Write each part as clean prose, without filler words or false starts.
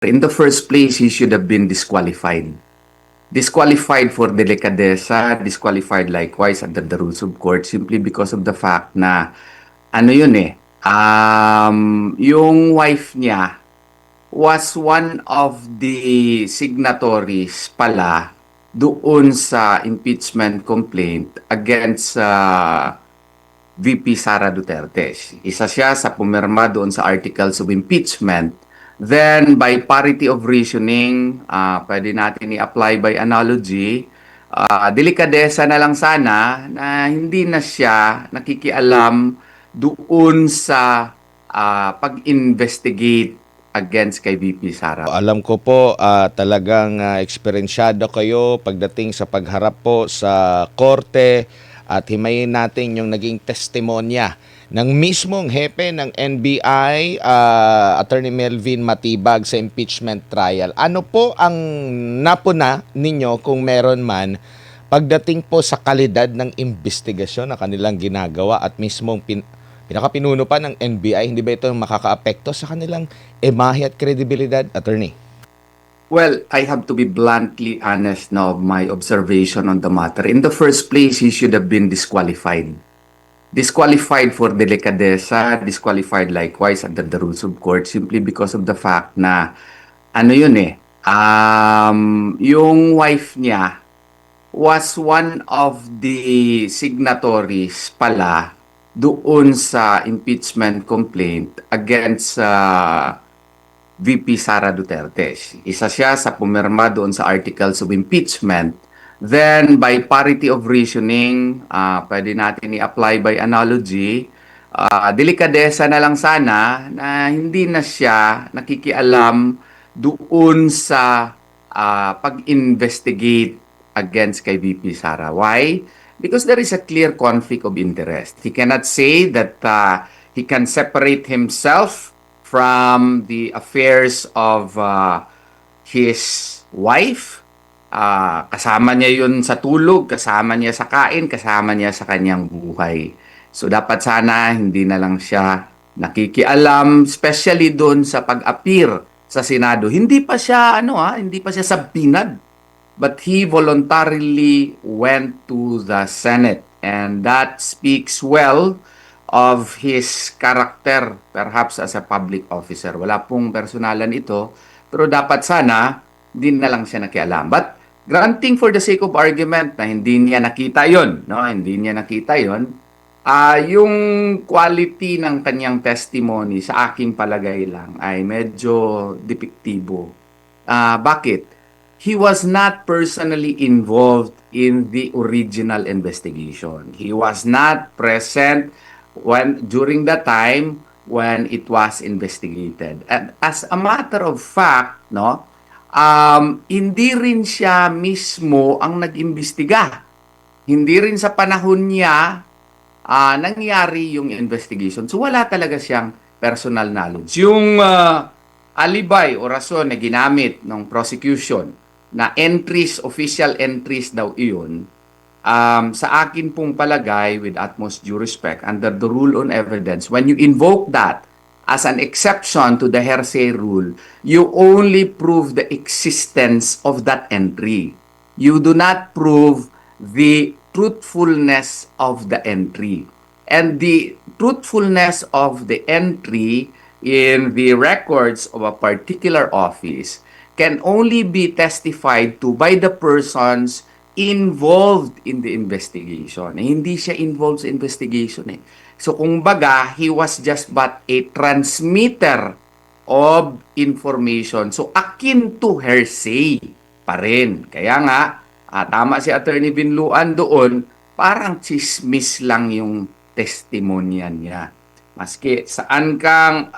In the first place, he should have been disqualified. Disqualified for delicadeza, disqualified likewise under the rules of court simply because of the fact na ano yun yung wife niya was one of the signatories pala doon sa impeachment complaint against VP Sara Duterte. Isa siya sa pumirma doon sa articles of impeachment. Then, by parity of reasoning, pwede natin i-apply by analogy, delikadesa na lang sana na hindi na siya nakikialam doon sa pag-investigate against kay VP Sara. Alam ko po talagang eksperensyado kayo pagdating sa pagharap po sa korte at himayin natin yung naging testimonya ng mismong hepe ng NBI, Attorney Melvin Matibag sa impeachment trial. Ano po ang napuna ninyo kung meron man pagdating po sa kalidad ng investigasyon na kanilang ginagawa at mismong pinakapinuno pa ng NBI, hindi ba ito makakaapekto sa kanilang imahe at kredibilidad, attorney? Well, I have to be bluntly honest now of my observation on the matter. In the first place, he should have been disqualified. Disqualified for delicadeza, disqualified likewise under the rules of court simply because of the fact na ano yun yung wife niya was one of the signatories pala doon sa impeachment complaint against VP Sara Duterte. Isa siya sa pumirma doon sa articles of impeachment. Then, by parity of reasoning, pwede natin i-apply by analogy, delikadesa na lang sana na hindi na siya nakikialam doon sa pag-investigate against kay VP Sara. Why? Because there is a clear conflict of interest. He cannot say that he can separate himself from the affairs of his wife. Kasama niya yun sa tulog, kasama niya sa kain, kasama niya sa kanyang buhay. So dapat sana hindi na lang siya nakikialam, especially doon sa pag-appear sa Senado. Hindi pa siya hindi pa siya sabinad. But he voluntarily went to the Senate, and that speaks well of his character perhaps as a public officer. Wala pong personalan ito, pero dapat sana din na lang siya nakialam. But granting for the sake of argument na hindi niya nakita yon, no? Hindi niya nakita yon. Yung quality ng kanyang testimony sa aking palagay lang ay medyo depektibo. Bakit? He was not personally involved in the original investigation. He was not present during the time when it was investigated. And as a matter of fact, hindi rin siya mismo ang nag-imbestiga. Hindi rin sa panahon niya nangyari yung investigation. So wala talaga siyang personal knowledge. Yung alibay o rason na ginamit ng prosecution na entries, official entries daw iyon, sa akin pong palagay, with utmost due respect, under the rule on evidence, when you invoke that as an exception to the hearsay rule, you only prove the existence of that entry. You do not prove the truthfulness of the entry. And the truthfulness of the entry in the records of a particular office can only be testified to by the persons involved in the investigation. Hindi siya involved sa investigation So kung baga, he was just but a transmitter of information. So akin to hearsay pa rin. Kaya nga, tama si Attorney Binluan doon, parang chismis lang yung testimonya niya. Maski saan kang,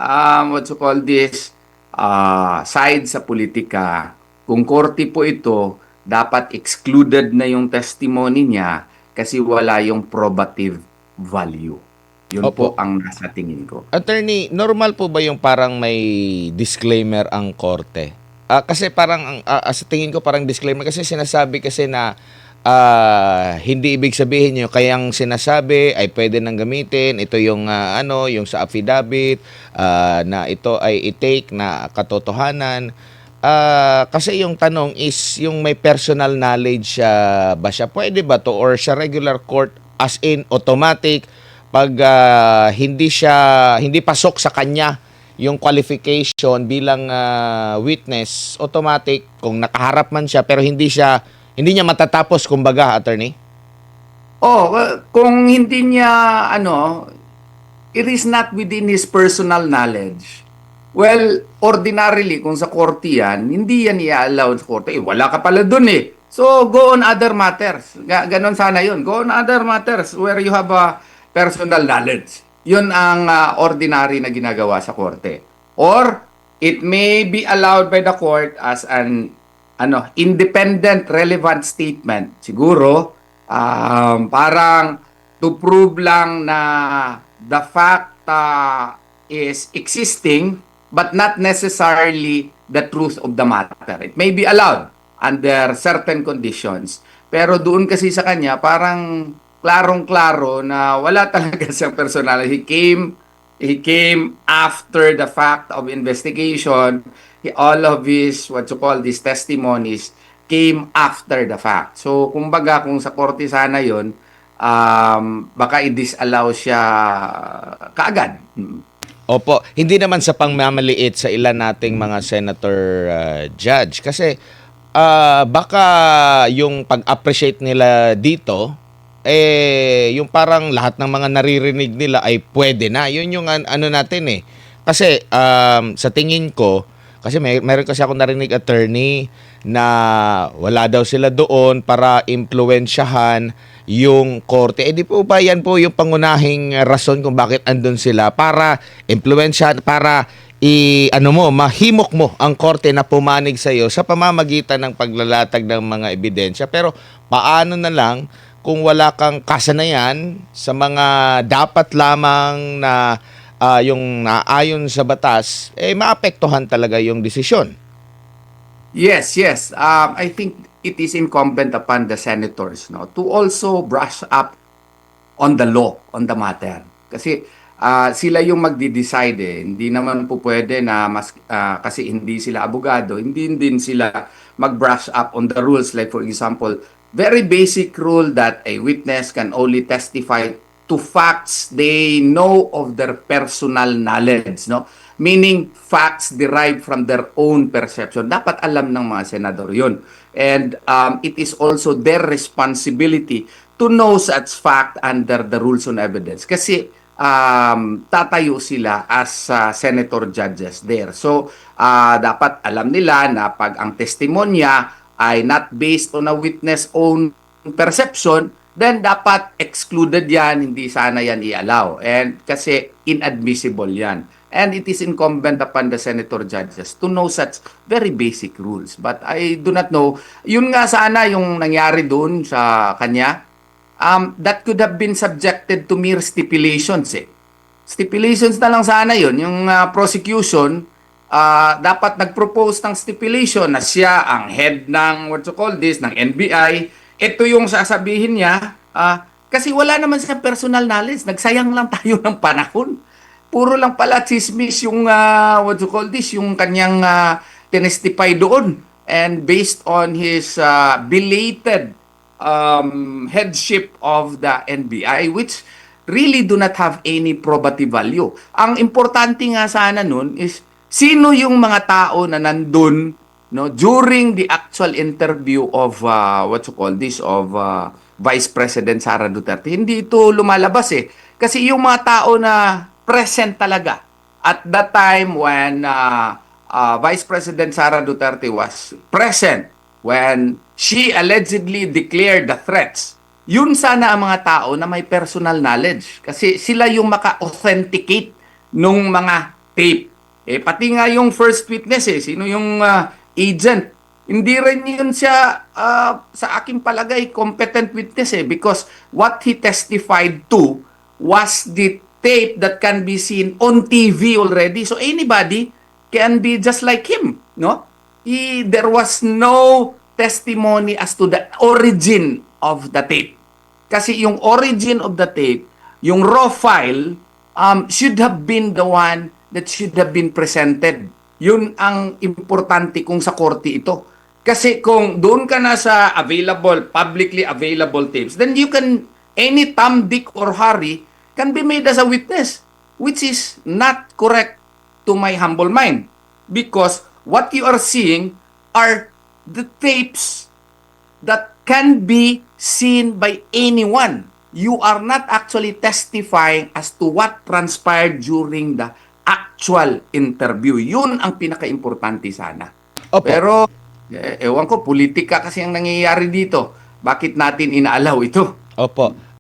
side sa politika, kung korte po ito, dapat excluded na yung testimony niya kasi wala yung probative value. Yun Opo. po ang nasa tingin ko. Attorney, normal po ba yung parang may disclaimer ang korte? Kasi parang, sa tingin ko parang disclaimer kasi sinasabi kasi na hindi ibig sabihin yung kayang sinasabi ay pwede nang gamitin. Ito yung yung sa affidavit na ito ay i-take na katotohanan. Kasi yung tanong is yung may personal knowledge ba siya? Pwede ba to or sa regular court as in automatic pag hindi pasok sa kanya yung qualification bilang witness, automatic kung nakaharap man siya pero hindi niya matatapos kumbaga, attorney? Kung hindi niya, it is not within his personal knowledge. Well, ordinarily, kung sa korte yan, hindi yan i-allow sa korte. Wala ka pala dun eh. So, go on other matters. Ganon sana yun. Go on other matters where you have a personal knowledge. Yun ang ordinary na ginagawa sa korte. Or, it may be allowed by the court as an independent relevant statement. Siguro, parang to prove lang na the fact is existing but not necessarily the truth of the matter. It may be allowed under certain conditions. Pero doon kasi sa kanya, parang klarong-klaro na wala talaga siyang personal. He came after the fact of investigation. All of his, what you call, these testimonies came after the fact. So, kumbaga, kung sa korte sana yun, baka i-disallow siya kaagad. Opo, hindi naman sa pangmamaliit sa ilan nating mga senator judge kasi baka yung pag-appreciate nila dito yung parang lahat ng mga naririnig nila ay pwede na. Yun yung ano natin eh. Kasi sa tingin ko, kasi meron kasi ako narinig attorney na wala daw sila doon para impluwensyahan yung korte. Di po ba yan po yung pangunahing rason kung bakit andun sila para impluwensyahan, para mahimok mo ang korte na pumanig sa iyo sa pamamagitan ng paglalatag ng mga ebidensya. Pero paano na lang kung wala kang kasanayan sa mga dapat lamang na yung naayon sa batas, maapektuhan talaga yung desisyon. Yes, yes. I think it is incumbent upon the senators, no, to also brush up on the law, on the matter. Kasi sila yung magdi-decide eh. Hindi naman po pwede na kasi hindi sila abogado, hindi din sila mag-brush up on the rules. Like for example, very basic rule that a witness can only testify to facts they know of their personal knowledge, no? Meaning facts derived from their own perception. Dapat alam ng mga senador yun. And it is also their responsibility to know such fact under the rules on evidence. Kasi tatayo sila as senator judges there. So, dapat alam nila na pag ang testimonya ay not based on a witness own perception, then dapat excluded yan, hindi sana yan i-allow. And kasi inadmissible yan. And it is incumbent upon the senator judges to know such very basic rules. But I do not know. Yun nga sana yung nangyari doon sa kanya. That could have been subjected to mere stipulations eh. Stipulations na lang sana yun. Yung prosecution, dapat nag-propose ng stipulation na siya ang head ng, what you call this, ng NBI. Ito yung sasabihin niya, kasi wala naman siya personal knowledge. Nagsayang lang tayo ng panahon. Puro lang pala chismis yung, what you call this, yung kanyang tinestify doon. And based on his belated headship of the NBI, which really do not have any probative value. Ang importante nga sana nun is, sino yung mga tao na nandun, no, during the actual interview of what you call this, of Vice President Sara Duterte. Hindi ito lumalabas eh. Kasi yung mga tao na present talaga at that time when Vice President Sara Duterte was present, when she allegedly declared the threats, yun sana ang mga tao na may personal knowledge. Kasi sila yung maka-authenticate nung mga tape. Pati nga yung first witness sino yung agent. Hindi rin yun siya, sa aking palagay, competent witness because what he testified to was the tape that can be seen on TV already. So anybody can be just like him, no? There was no testimony as to the origin of the tape. Kasi yung origin of the tape, yung raw file, should have been the one that should have been presented. Yun ang importante kung sa korte ito. Kasi kung doon ka na sa publicly available tapes, then you can, any Tom, Dick, or Harry can be made as a witness, which is not correct to my humble mind. Because what you are seeing are the tapes that can be seen by anyone. You are not actually testifying as to what transpired during the actual interview. Yun ang pinaka-importante sana. Opo. Pero, ewan ko, politika kasi ang nangyayari dito. Bakit natin inaalaw ito? Opo.